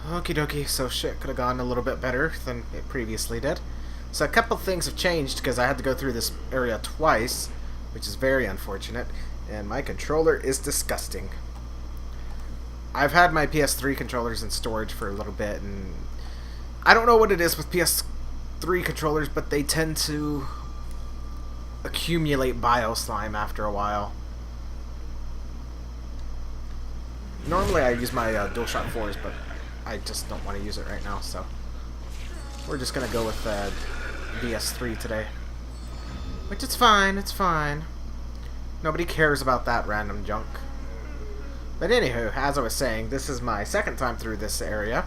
Okie dokie, so shit could have gone a little bit better than it previously did. So a couple things have changed because I had to go through this area twice, which is very unfortunate, and my controller is disgusting. I've had my PS3 controllers in storage for a little bit, and I don't know what it is with PS3 controllers, but they tend to accumulate bioslime after a while. Normally I use my DualShock 4s, but I just don't want to use it right now, so we're just going to go with PS3 today. Which is fine, it's fine. Nobody cares about that random junk. But anywho, as I was saying, this is my second time through this area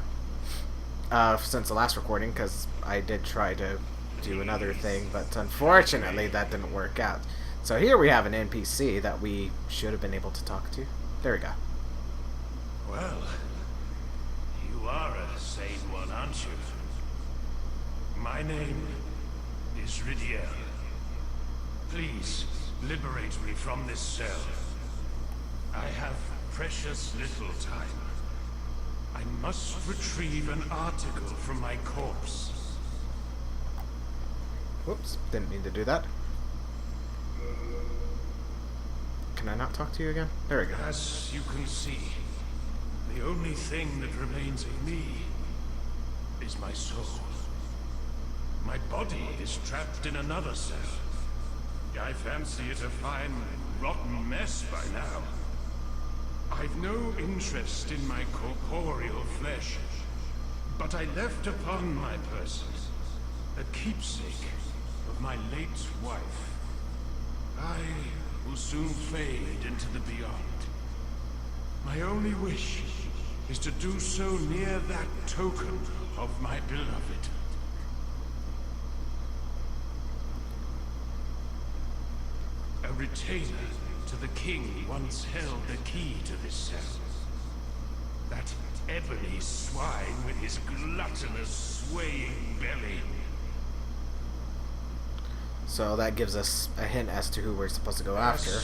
since the last recording, because I did try to do another thing, but unfortunately that didn't work out. So here we have an NPC that we should have been able to talk to. There we go. Well, you are a sane one, aren't you? My name is Ridiel. Please, liberate me from this cell. I have precious little time. I must retrieve an article from my corpse. Whoops, didn't mean to do that. Can I not talk to you again? There we go. As you can see, the only thing that remains of me is my soul. My body is trapped in another cell. I fancy it a fine, rotten mess by now. I've no interest in my corporeal flesh, but I left upon my person a keepsake of my late wife. I will soon fade into the beyond. My only wish is to do so near that token of my beloved. A retainer to the king once held the key to this cell. That ebony swine with his gluttonous, swaying belly. So that gives us a hint as to who we're supposed to go after.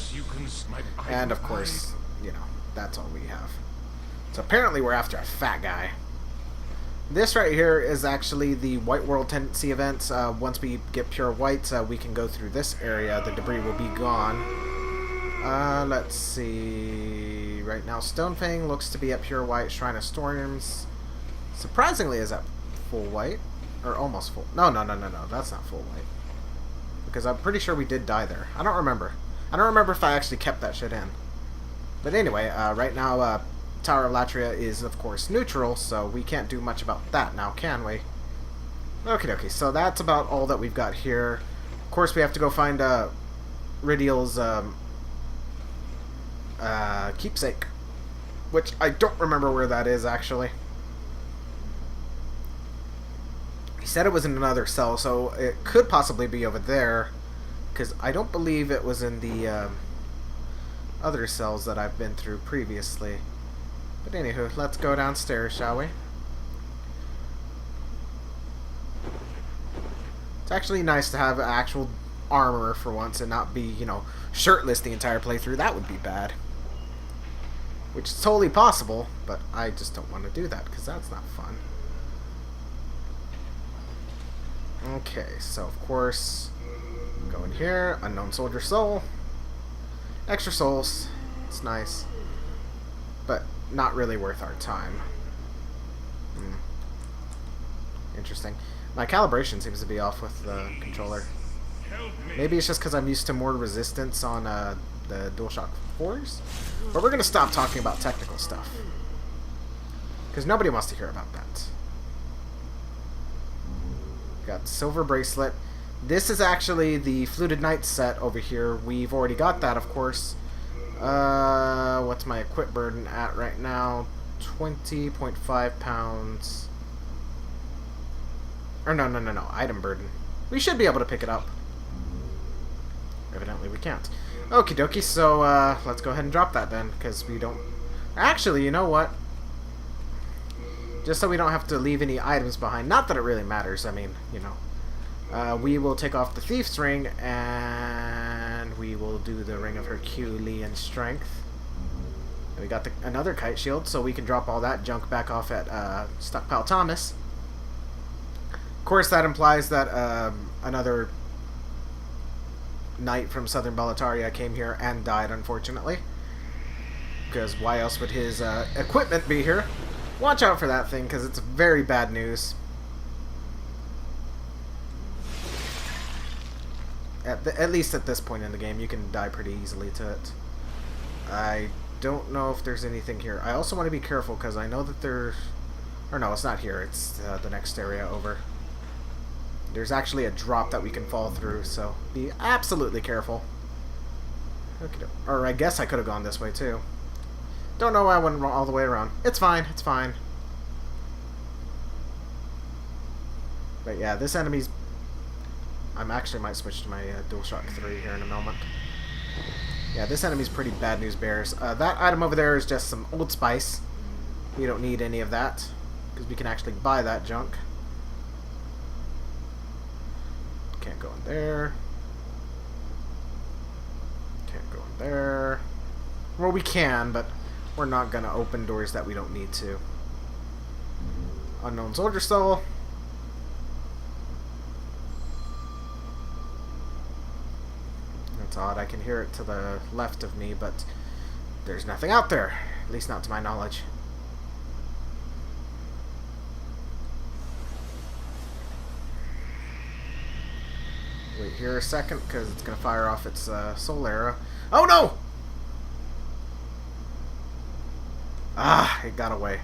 And of course, you know, that's all we have. So apparently we're after a fat guy. This right here is actually the White World Tendency event. Once we get pure white, we can go through this area. The debris will be gone. Let's see. Right now, Stonefang looks to be at pure white. Shrine of Storms, surprisingly, is at full white. Or almost full. No, that's not full white. Because I'm pretty sure we did die there. I don't remember. I don't remember if I actually kept that shit in. But anyway, right now, Tower of Latria is, of course, neutral, so we can't do much about that now, can we? Okay, so that's about all that we've got here. Of course, we have to go find Ridiel's keepsake, which I don't remember where that is, actually. He said it was in another cell, so it could possibly be over there, because I don't believe it was in the other cells that I've been through previously. But anywho, let's go downstairs, shall we? It's actually nice to have actual armor for once and not be, you know, shirtless the entire playthrough. That would be bad. Which is totally possible, but I just don't want to do that because that's not fun. Okay, so of course, go in here, Unknown Soldier Soul. Extra souls. It's nice. But not really worth our time. Interesting. My calibration seems to be off with the controller. Maybe it's just because I'm used to more resistance on the DualShock 4s. But we're going to stop talking about technical stuff. Because nobody wants to hear about that. Got Silver Bracelet. This is actually the Fluted Knight set over here. We've already got that, of course. What's my equip burden at right now? 20.5 pounds. Or no. Item burden. We should be able to pick it up. Evidently we can't. Okie dokie, so let's go ahead and drop that then, because we don't... Actually, you know what? Just so we don't have to leave any items behind. Not that it really matters, I mean, you know. We will take off the Thief's Ring, and we will do the Ring of Herculean Strength. I We got another kite shield, so we can drop all that junk back off at Stockpile Thomas. Of course, that implies that another knight from Southern Beletaria came here and died, unfortunately. Because why else would his equipment be here? Watch out for that thing, because it's very bad news. At least at this point in the game, you can die pretty easily to it. I don't know if there's anything here. I also want to be careful, because I know that there's... Or no, it's not here. It's the next area over. There's actually a drop that we can fall through, so be absolutely careful. Okay, or I guess I could have gone this way, too. Don't know why I went all the way around. It's fine, it's fine. But yeah, this enemy's... I actually might switch to my DualShock 3 here in a moment. Yeah, this enemy's pretty bad news bears. That item over there is just some Old Spice. We don't need any of that, because we can actually buy that junk. Can't go in there. Can't go in there. Well, we can, but we're not going to open doors that we don't need to. Unknown Soldier Soul. That's odd. I can hear it to the left of me, but there's nothing out there. At least not to my knowledge. Wait here a second, because it's going to fire off its soul arrow. Oh no! Ah, it got away.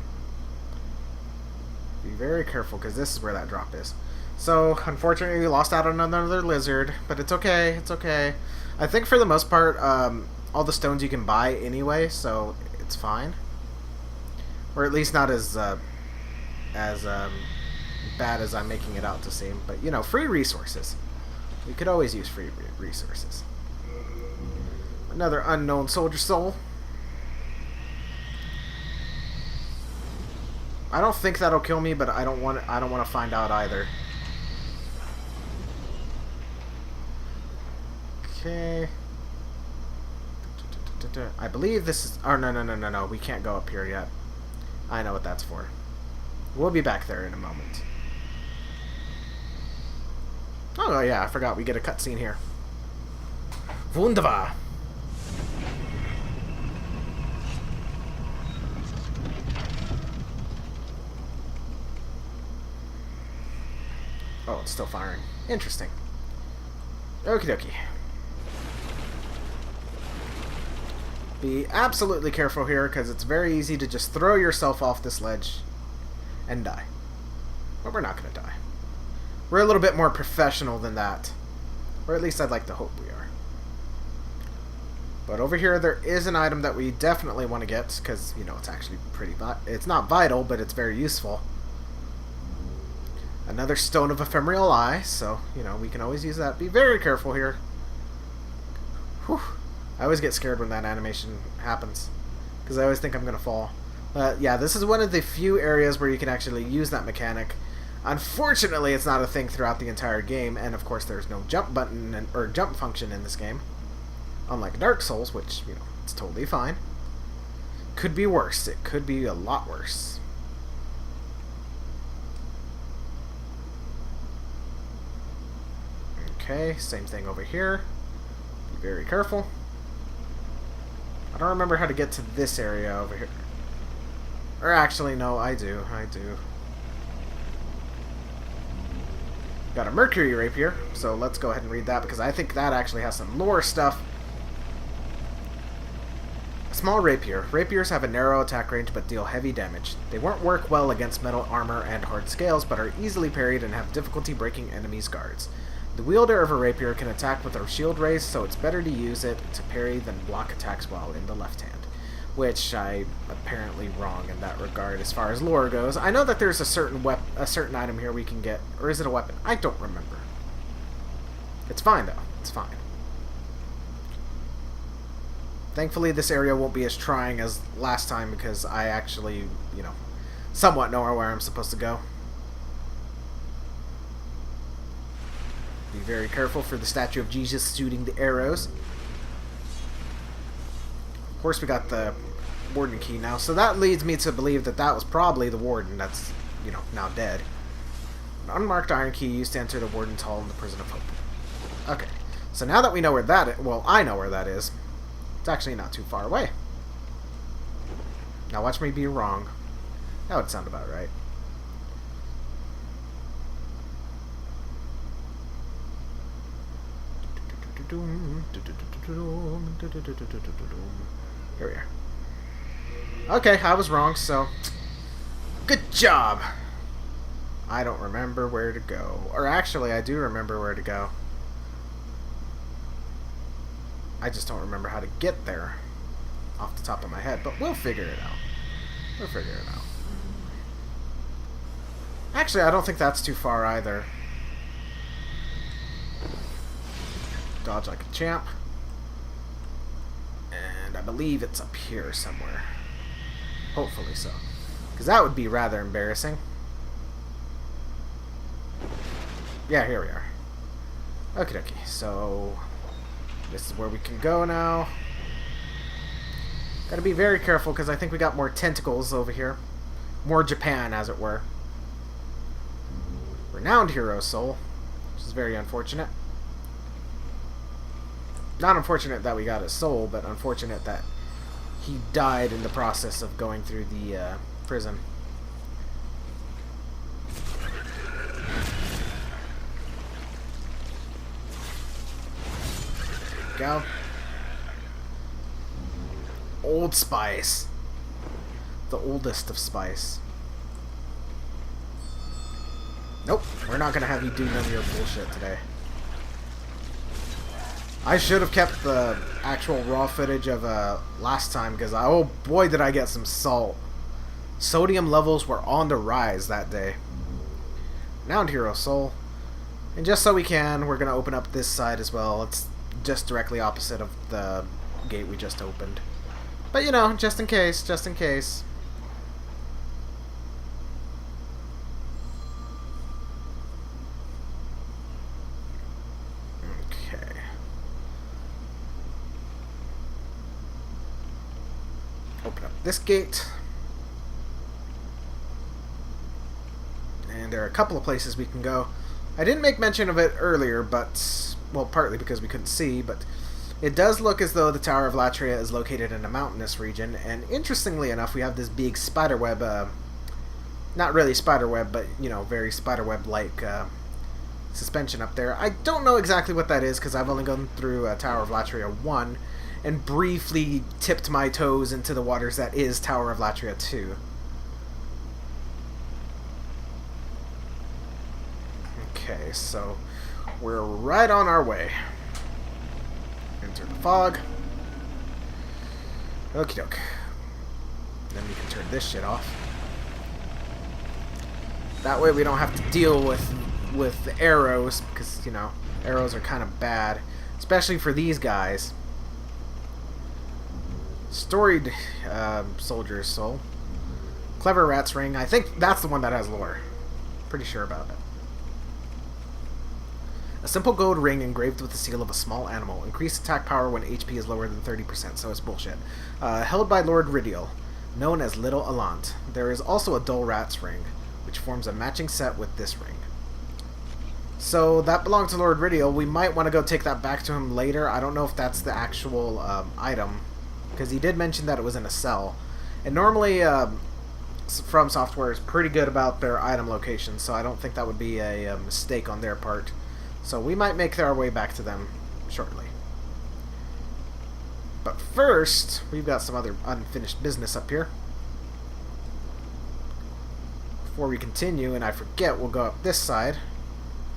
Be very careful, because this is where that drop is. So, unfortunately, we lost out on another lizard, but it's okay, it's okay. I think for the most part, all the stones you can buy anyway, so it's fine. Or at least not as bad as I'm making it out to seem. But, you know, free resources. We could always use free resources. Another unknown soldier soul. I don't think that'll kill me, but I don't want to find out either. Okay. I believe this is... Oh, no. We can't go up here yet. I know what that's for. We'll be back there in a moment. Oh, yeah, I forgot. We get a cutscene here. Wunderbar. Oh, it's still firing. Interesting. Okie dokie. Be absolutely careful here, because it's very easy to just throw yourself off this ledge and die. But we're not going to die. We're a little bit more professional than that. Or at least I'd like to hope we are. But over here, there is an item that we definitely want to get, because, you know, it's actually pretty... It's not vital, but it's very useful. Another Stone of Ephemeral Eye, so, you know, we can always use that. Be very careful here. Whew. I always get scared when that animation happens, because I always think I'm going to fall. But, yeah, this is one of the few areas where you can actually use that mechanic. Unfortunately, it's not a thing throughout the entire game, and of course there's no jump button or jump function in this game. Unlike Dark Souls, which, you know, it's totally fine. Could be worse. It could be a lot worse. Okay, same thing over here. Be very careful. I don't remember how to get to this area over here. Or actually, no, I do. Got a Mercury Rapier, so let's go ahead and read that, because I think that actually has some lore stuff. A small rapier. Rapiers have a narrow attack range but deal heavy damage. They won't work well against metal armor and hard scales, but are easily parried and have difficulty breaking enemies' guards. The wielder of a rapier can attack with a shield raised, so it's better to use it to parry than block attacks while in the left hand. Which I'm apparently wrong in that regard as far as lore goes. I know that there's a certain item here we can get, or is it a weapon? I don't remember. It's fine though. It's fine. Thankfully, this area won't be as trying as last time, because I actually, you know, somewhat know where I'm supposed to go. Be very careful for the statue of Jesus shooting the arrows. Of course, we got the warden key now. So that leads me to believe that that was probably the warden that's, you know, now dead. An unmarked iron key used to enter the warden's hall in the Prison of Hope. Okay. So now that we know where that is, well, I know where that is. It's actually not too far away. Now watch me be wrong. That would sound about right. Here we are. Okay, I was wrong, so good job. I don't remember where to go. Or actually, I do remember where to go. I just don't remember how to get there off the top of my head, but we'll figure it out. We'll figure it out. Actually, I don't think that's too far either. Dodge like a champ. And I believe it's up here somewhere. Hopefully so. Because that would be rather embarrassing. Yeah, here we are. Okie dokie. So, this is where we can go now. Gotta be very careful because I think we got more tentacles over here. More Japan, as it were. Renowned hero soul. Which is very unfortunate. Not unfortunate that we got his soul, but unfortunate that he died in the process of going through the prison. Go. Old Spice. The oldest of Spice. Nope, we're not gonna have you do none of your bullshit today. I should have kept the actual raw footage of last time, because oh boy did I get some salt. Sodium levels were on the rise that day. Renowned hero soul. And just so we can, we're gonna open up this side as well. It's just directly opposite of the gate we just opened. But you know, just in case, just in case. Okay. Open up this gate. And there are a couple of places we can go. I didn't make mention of it earlier, but, well, partly because we couldn't see, but it does look as though the Tower of Latria is located in a mountainous region, and interestingly enough, we have this big spiderweb, not really spiderweb, but, you know, very spiderweb-like suspension up there. I don't know exactly what that is, because I've only gone through Tower of Latria 1, and briefly tipped my toes into the waters that is Tower of Latria 2. Okay, so we're right on our way. Enter the fog. Okie doke. Then we can turn this shit off. That way we don't have to deal with the arrows, because, you know, arrows are kind of bad. Especially for these guys. Storied soldier's soul. Clever rat's ring. I think that's the one that has lore. Pretty sure about it. A simple gold ring engraved with the seal of a small animal. Increased attack power when HP is lower than 30%, so it's bullshit. Held by Lord Ridiel, known as Little Alant. There is also a dull rat's ring, which forms a matching set with this ring. So that belonged to Lord Ridiel. We might want to go take that back to him later. I don't know if that's the actual item, because he did mention that it was in a cell. And normally, From Software is pretty good about their item locations, so I don't think that would be a mistake on their part. So we might make our way back to them shortly. But first, we've got some other unfinished business up here. Before we continue, and I forget, we'll go up this side,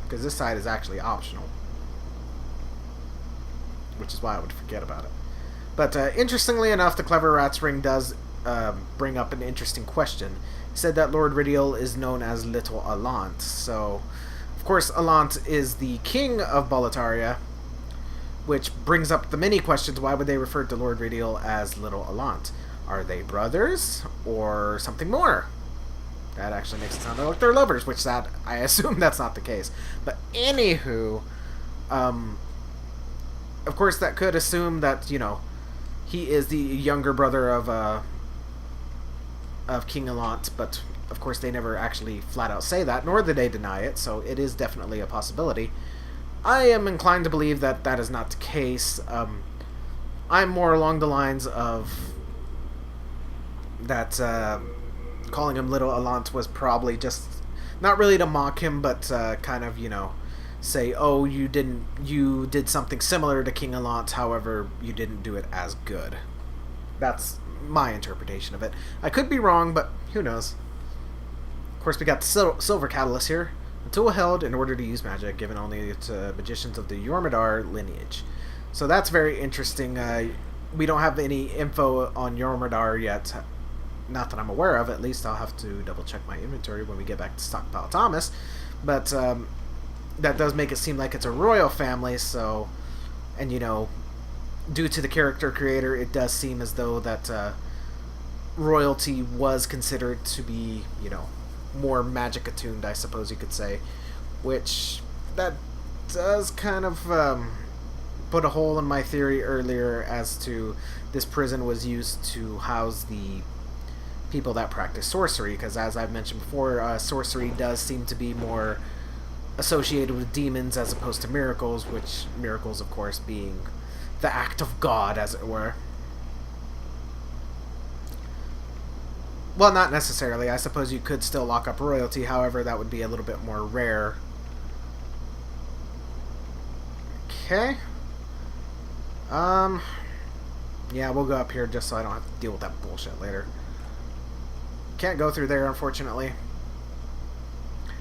because this side is actually optional. Which is why I would forget about it. But interestingly enough, the Clever Rat's Ring does bring up an interesting question. He said that Lord Ridiel is known as Little Alant, so of course Alant is the king of Boletaria, which brings up the many questions. Why would they refer to Lord Ridiel as Little Alant? Are they brothers, or something more? That actually makes it sound like they're lovers, which that I assume that's not the case. But anywho, of course that could assume that, you know, he is the younger brother of of King Allant, but of course they never actually flat out say that, nor do they deny it, so it is definitely a possibility. I am inclined to believe that that is not the case. I'm more along the lines of that calling him Little Allant was probably just not really to mock him, but kind of, say, oh, you did something similar to King Allant, however, you didn't do it as good. That's my interpretation of it. I could be wrong, but who knows. Of course, we got the Silver Catalyst here. A tool held in order to use magic, given only to magicians of the Jormungandr lineage. So that's very interesting. We don't have any info on Jormungandr yet. Not that I'm aware of, at least. I'll have to double check my inventory when we get back to Stockpile Thomas. But that does make it seem like it's a royal family, so... And, due to the character creator, it does seem as though that royalty was considered to be, more magic attuned, I suppose you could say. Which, that does kind of put a hole in my theory earlier as to this prison was used to house the people that practice sorcery, because as I've mentioned before, sorcery does seem to be more associated with demons as opposed to miracles, which miracles, of course, being the act of God, as it were. Well, not necessarily. I suppose you could still lock up royalty, however, that would be a little bit more rare. Okay. Yeah, we'll go up here just so I don't have to deal with that bullshit later. Can't go through there, unfortunately.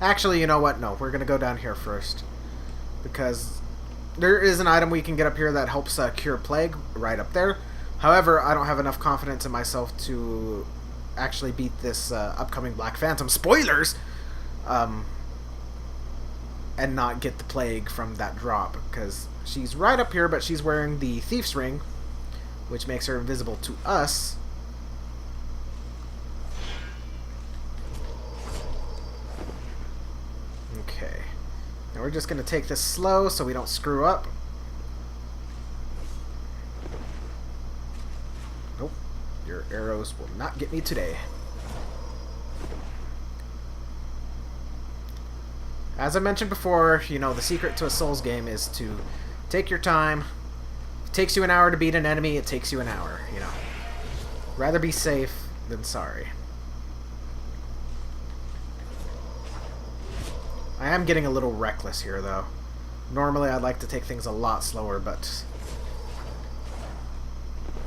Actually, you know what? No, we're going to go down here first. Because there is an item we can get up here that helps cure plague right up there. However, I don't have enough confidence in myself to actually beat this upcoming Black Phantom. Spoilers! And not get the plague from that drop. Because she's right up here, but she's wearing the Thief's Ring, which makes her invisible to us. Okay. Now we're just going to take this slow so we don't screw up. Nope. Your arrows will not get me today. As I mentioned before, the secret to a Souls game is to take your time. If it takes you an hour to beat an enemy, it takes you an hour, Rather be safe than sorry. I am getting a little reckless here, though. Normally, I'd like to take things a lot slower, but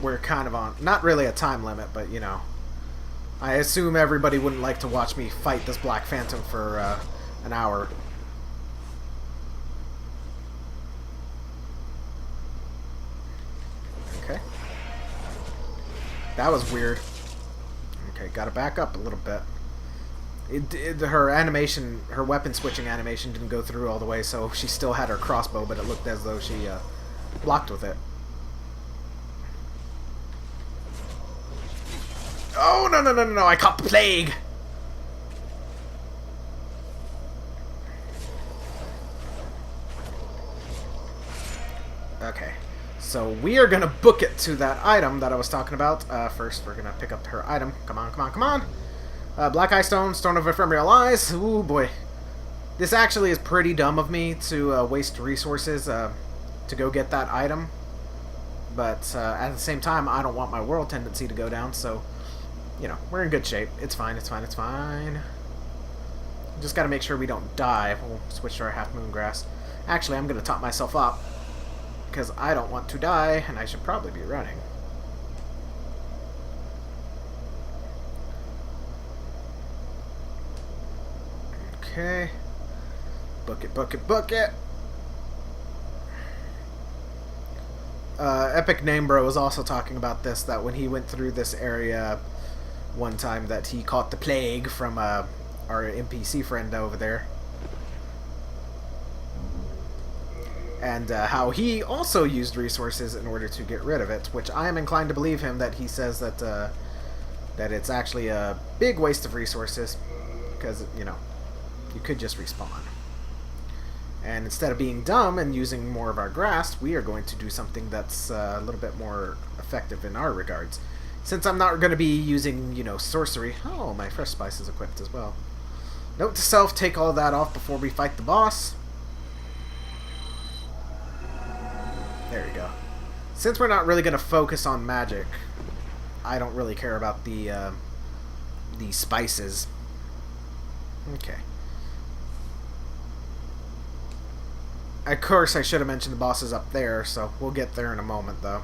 we're kind of on... Not really a time limit, but, I assume everybody wouldn't like to watch me fight this Black Phantom for an hour. Okay. That was weird. Okay, gotta back up a little bit. Her animation, her weapon switching animation didn't go through all the way, so she still had her crossbow, but it looked as though she blocked with it. Oh, no, I caught the plague! Okay, so we are going to book it to that item that I was talking about. First, we're going to pick up her item. Come on. Black Eye Stone, Stone of Ephemeral Eyes. Ooh, boy. This actually is pretty dumb of me to waste resources to go get that item. But at the same time, I don't want my world tendency to go down, so, we're in good shape. It's fine. Just got to make sure we don't die. We'll switch to our Half Moon Grass. Actually, I'm going to top myself up, because I don't want to die, and I should probably be running. Okay. Book it. Epic Name Bro was also talking about this, that when he went through this area one time that he caught the plague from our NPC friend over there. And how he also used resources in order to get rid of it, which I am inclined to believe him that he says that that it's actually a big waste of resources, because, you could just respawn. And instead of being dumb and using more of our grass, we are going to do something that's a little bit more effective in our regards. Since I'm not going to be using, you know, sorcery... Oh, my fresh spice is equipped as well. Note to self, take all that off before we fight the boss. There you go. Since we're not really going to focus on magic, I don't really care about the spices. Okay. Of course, I should have mentioned the boss is up there, so we'll get there in a moment, though.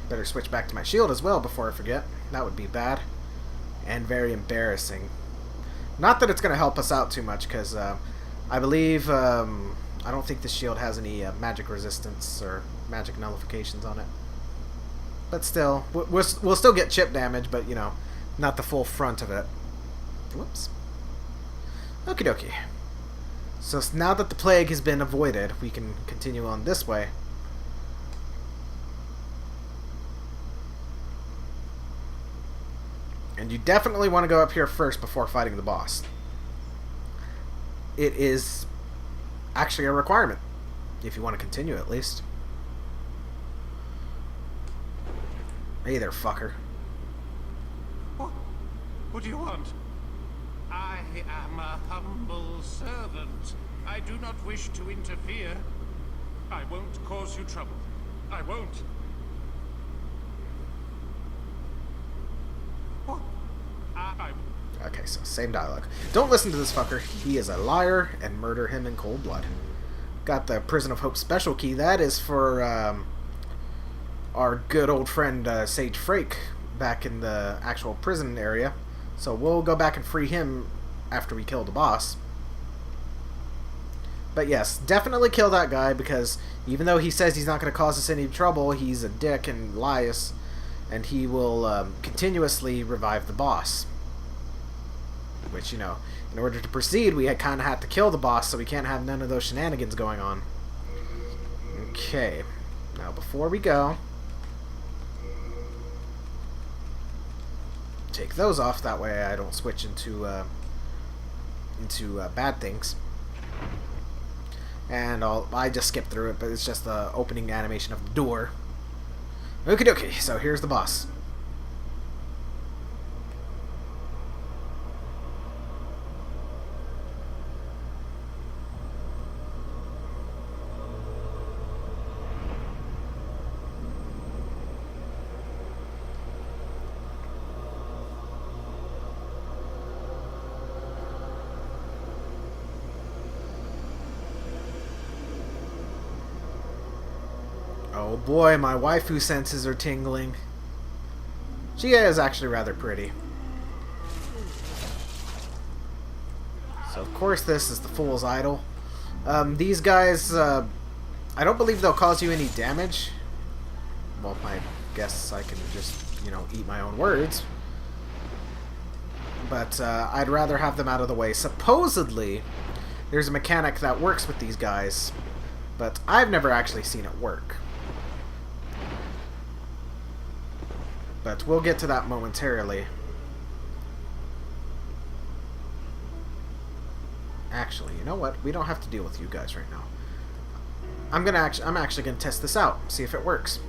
Better switch back to my shield as well before I forget. That would be bad. And very embarrassing. Not that it's going to help us out too much, because I believe... I don't think the shield has any magic resistance or magic nullifications on it. But still, we'll still get chip damage, but, you know, not the full front of it. Whoops. Okie dokie. So now that the plague has been avoided, we can continue on this way. And you definitely want to go up here first before fighting the boss. It is actually a requirement, if you want to continue at least. Hey there, fucker. What do you want? I am a humble servant. I do not wish to interfere. I won't cause you trouble. I won't. What? Okay, so same dialogue. Don't listen to this fucker. He is a liar, and murder him in cold blood. Got the Prison of Hope special key. That is for our good old friend Sage Frake back in the actual prison area. So we'll go back and free him after we kill the boss. But yes, definitely kill that guy, because even though he says he's not going to cause us any trouble, he's a dick and lies, and he will continuously revive the boss. Which, you know, in order to proceed, we kind of have to kill the boss, so we can't have none of those shenanigans going on. Okay. Now, before we go, take those off. That way I don't switch into bad things. And I just skipped through it, but it's just the opening animation of the door. Okie dokie, so here's the boss. Oh boy, my waifu senses are tingling. She is actually rather pretty. So of course this is the Fool's Idol. These guys, I don't believe they'll cause you any damage. Well, I guess I can just, you know, eat my own words. But I'd rather have them out of the way. Supposedly, there's a mechanic that works with these guys, but I've never actually seen it work. But we'll get to that momentarily. Actually, you know what? We don't have to deal with you guys right now. I'm actually gonna test this out, see if it works.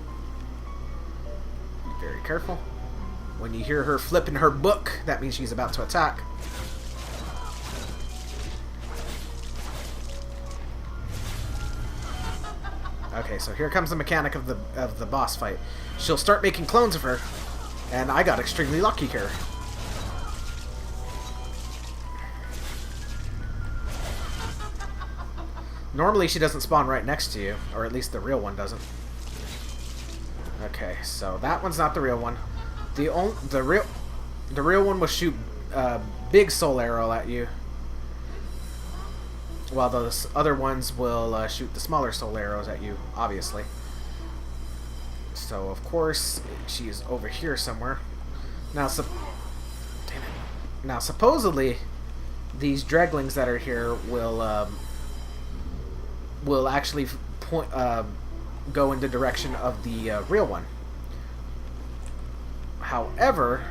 Be very careful. When you hear her flipping her book, that means she's about to attack. Okay, so here comes the mechanic of the boss fight. She'll start making clones of her, and I got extremely lucky here. Normally she doesn't spawn right next to you, or at least the real one doesn't. Okay, so that one's not the real one. The real one will shoot big soul arrow at you, while those other ones will shoot the smaller soul arrows at you, obviously. So of course she is over here somewhere. Now, damn it. Now supposedly these dreglings that are here will actually go in the direction of the real one. However,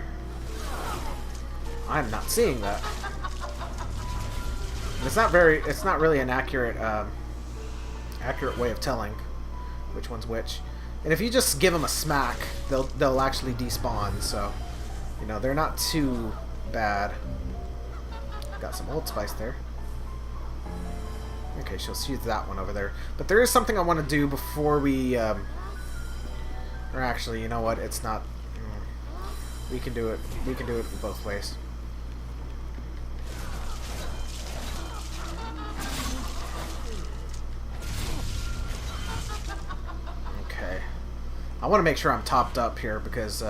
I'm not seeing that. It's not really an accurate way of telling which one's which. And if you just give them a smack, they'll actually despawn. So, you know, they're not too bad. Got some Old Spice there. Okay, she'll shoot that one over there. But there is something I want to do before we, or actually, you know what? It's not. We can do it. We can do it both ways. Okay. I want to make sure I'm topped up here because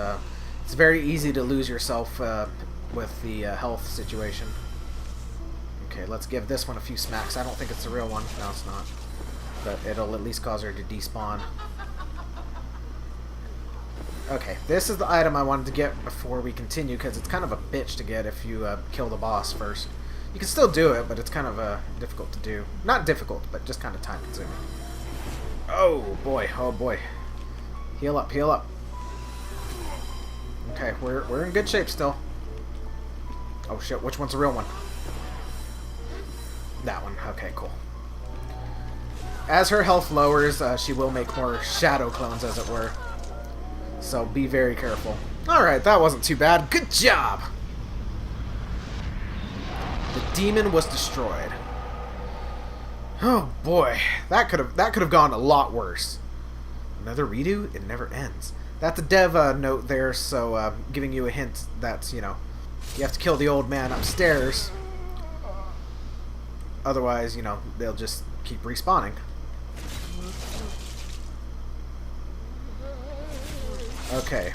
it's very easy to lose yourself with the health situation. Okay, let's give this one a few smacks. I don't think it's the real one. No, it's not. But it'll at least cause her to despawn. Okay, this is the item I wanted to get before we continue, because it's kind of a bitch to get if you kill the boss first. You can still do it, but it's kind of difficult to do. Not difficult, but just kind of time-consuming. Oh, boy. Oh, boy. Heal up, heal up. Okay, we're in good shape still. Oh, shit. Which one's the real one? That one. Okay, cool. As her health lowers, she will make more shadow clones, as it were. So be very careful. Alright, that wasn't too bad. Good job! The demon was destroyed. Oh boy, that could have gone a lot worse. Another redo? It never ends. That's a dev note there, so giving you a hint that, you know, you have to kill the old man upstairs. Otherwise, you know, they'll just keep respawning. Okay.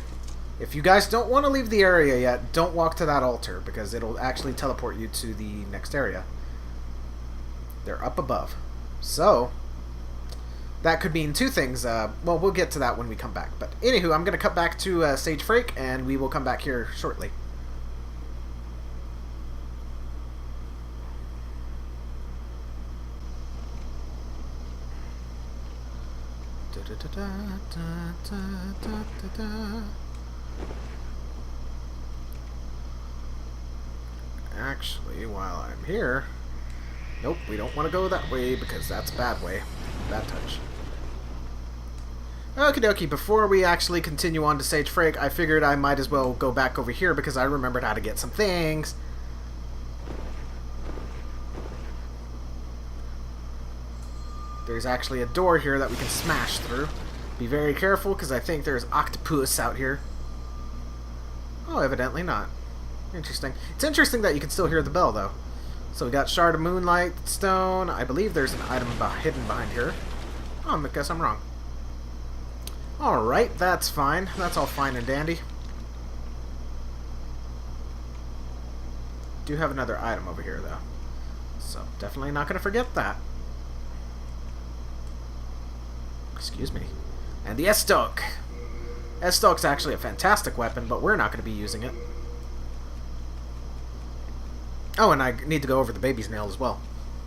If you guys don't want to leave the area yet, don't walk to that altar, because it'll actually teleport you to the next area. They're up above. So, that could mean two things. Well, we'll get to that when we come back. But anywho, I'm going to cut back to Sage Frake, and we will come back here shortly. Actually, while I'm here... Nope, we don't want to go that way because that's a bad way. Bad touch. Okie dokie, before we actually continue on to Sage Frake, I figured I might as well go back over here because I remembered how to get some things. There's actually a door here that we can smash through. Be very careful, because I think there's octopus out here. Oh, evidently not. Interesting. It's interesting that you can still hear the bell, though. So we got Shard of Moonlight Stone. I believe there's an item hidden behind here. Oh, I guess I'm wrong. Alright, that's fine. That's all fine and dandy. Do have another item over here, though. So, definitely not going to forget that. Excuse me. And the S-Stoke. S-Stoke's actually a fantastic weapon, but we're not going to be using it. Oh, and I need to go over the baby's nail as well.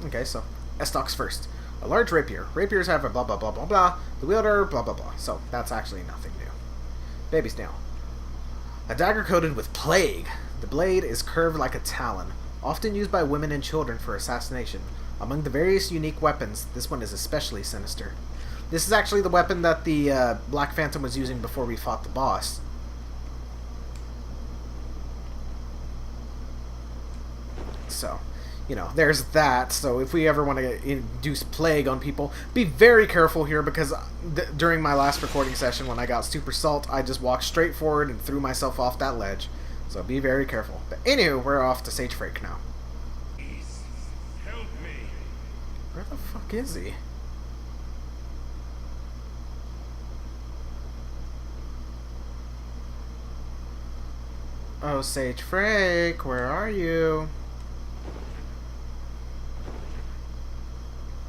Okay, so S-Stoke's first. A large rapier. Rapiers have a blah blah blah blah blah. The wielder, blah blah blah. So, that's actually nothing new. Baby's nail. A dagger coated with plague. The blade is curved like a talon, often used by women and children for assassination. Among the various unique weapons, this one is especially sinister. This is actually the weapon that the Black Phantom was using before we fought the boss. So, you know, there's that. So if we ever want to induce plague on people, be very careful here, because during my last recording session when I got Super Salt, I just walked straight forward and threw myself off that ledge. So be very careful. But anywho, we're off to Sage Frake now. Please, help me. Where the fuck is he? Oh, Sage Frake, where are you?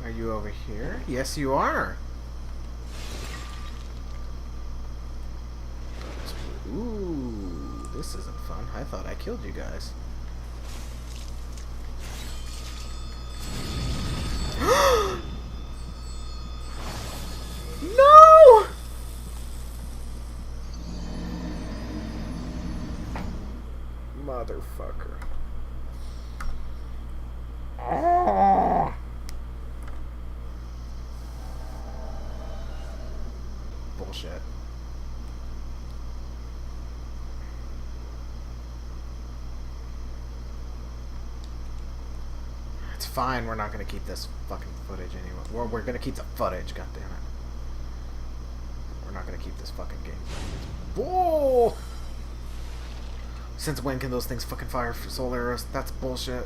Are you over here? Yes, you are. Ooh, this isn't fun. I thought I killed you guys. No! Motherfucker. bullshit. It's fine, we're not going to keep this fucking footage anyway. We're going to keep the footage, goddammit. We're not going to keep this fucking game. Whoa! Since when can those things fucking fire for soul arrows? That's bullshit.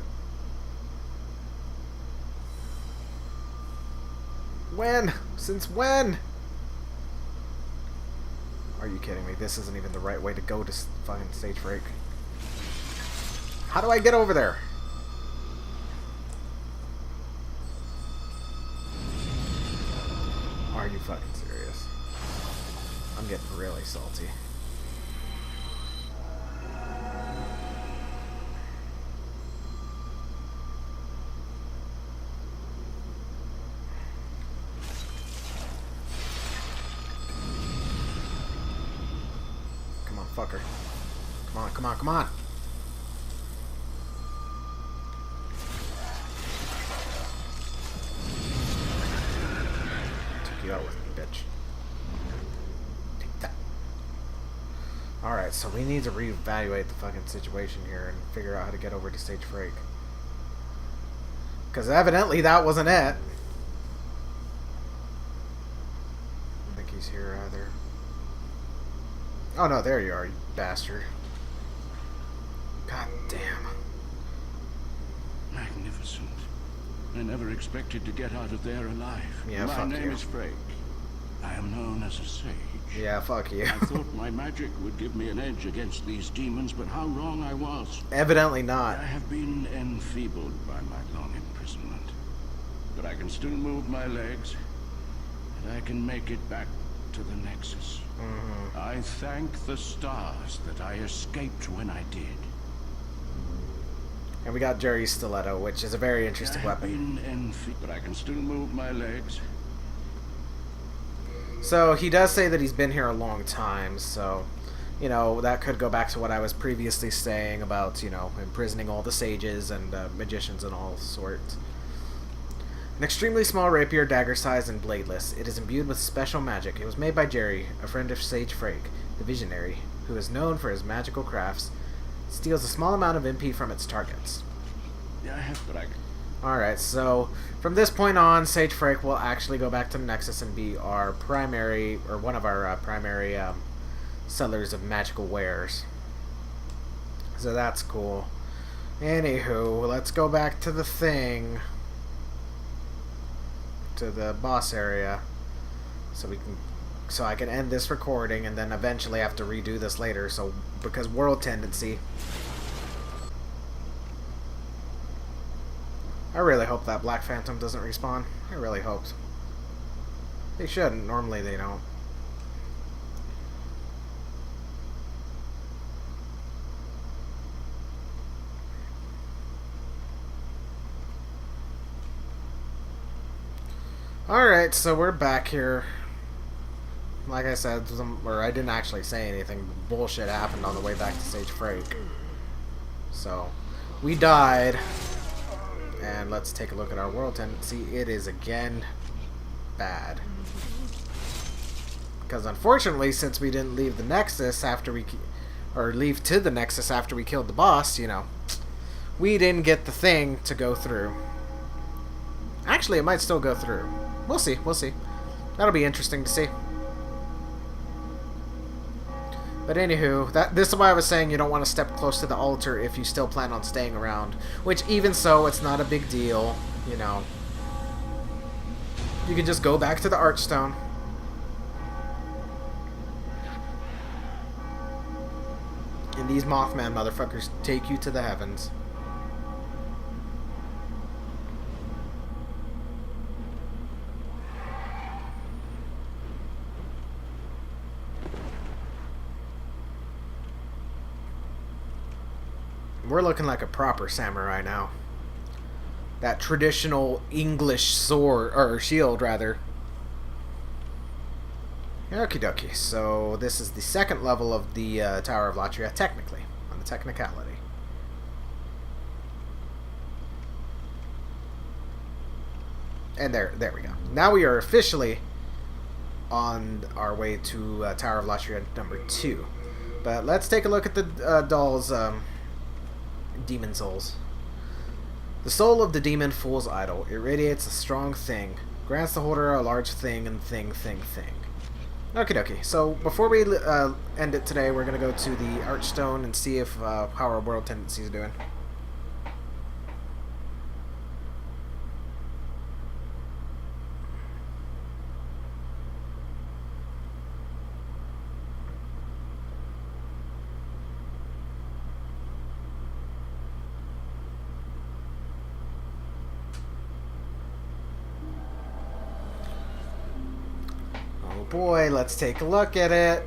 When? Since when? Are you kidding me? This isn't even the right way to go to fucking stage break. How do I get over there? Are you fucking serious? I'm getting really salty. Come on, fucker. Come on, come on, come on! Took you out with me, bitch. Take that. Alright, so we need to reevaluate the fucking situation here and figure out how to get over to stage break. Because evidently that wasn't it. I don't think he's here either. Oh no, there you are, you bastard. God damn. Magnificent. I never expected to get out of there alive. Yeah, my fuck name you. is Frake. I am known as a sage. Yeah, fuck you. I thought my magic would give me an edge against these demons, but how wrong I was. Evidently not. I have been enfeebled by my long imprisonment. But I can still move my legs, and I can make it back to the Nexus. I thank the stars that I escaped when I did. And we got Jerry's stiletto, which is a very interesting weapon. But I can still move my legs. So he does say that he's been here a long time, so, you know, that could go back to what I was previously saying about, you know, imprisoning all the sages and magicians and all sorts. An extremely small rapier, dagger-sized and bladeless. It is imbued with special magic. It was made by Jerry, a friend of Sage Frake, the Visionary, who is known for his magical crafts. It steals a small amount of MP from its targets. Alright, so from this point on, Sage Frake will actually go back to the Nexus and be our primary, or one of our primary sellers of magical wares. So that's cool. Anywho, let's go back to the thing. To the boss area. So I can end this recording and then eventually have to redo this later, so because world tendency. I really hope that Black Phantom doesn't respawn. I really hoped. They shouldn't. Normally they don't. Alright, so we're back here. Like I said, I didn't actually say anything. Bullshit happened on the way back to Sage Frake. So, we died. And let's take a look at our world tendency. It is again bad. Because unfortunately, since we didn't leave the Nexus after leave to the Nexus after we killed the boss, you know, we didn't get the thing to go through. Actually, it might still go through. We'll see, we'll see. That'll be interesting to see. But anywho, this is why I was saying you don't want to step close to the altar if you still plan on staying around. Which, even so, it's not a big deal, you know. You can just go back to the Archstone. And these Mothman motherfuckers take you to the heavens. We're looking like a proper samurai now. That traditional English sword, or shield, rather. Okie dokie. So, this is the second level of the Tower of Latria, technically, on the technicality. And there we go. Now we are officially on our way to Tower of Latria number 2. But let's take a look at the doll's demon souls. The soul of the demon fool's idol irradiates a strong thing, grants the holder a large thing and thing. Okie dokie. So before we end it today, we're gonna go to the Archstone and see if how our world tendencies are doing. Oh boy, let's take a look at it.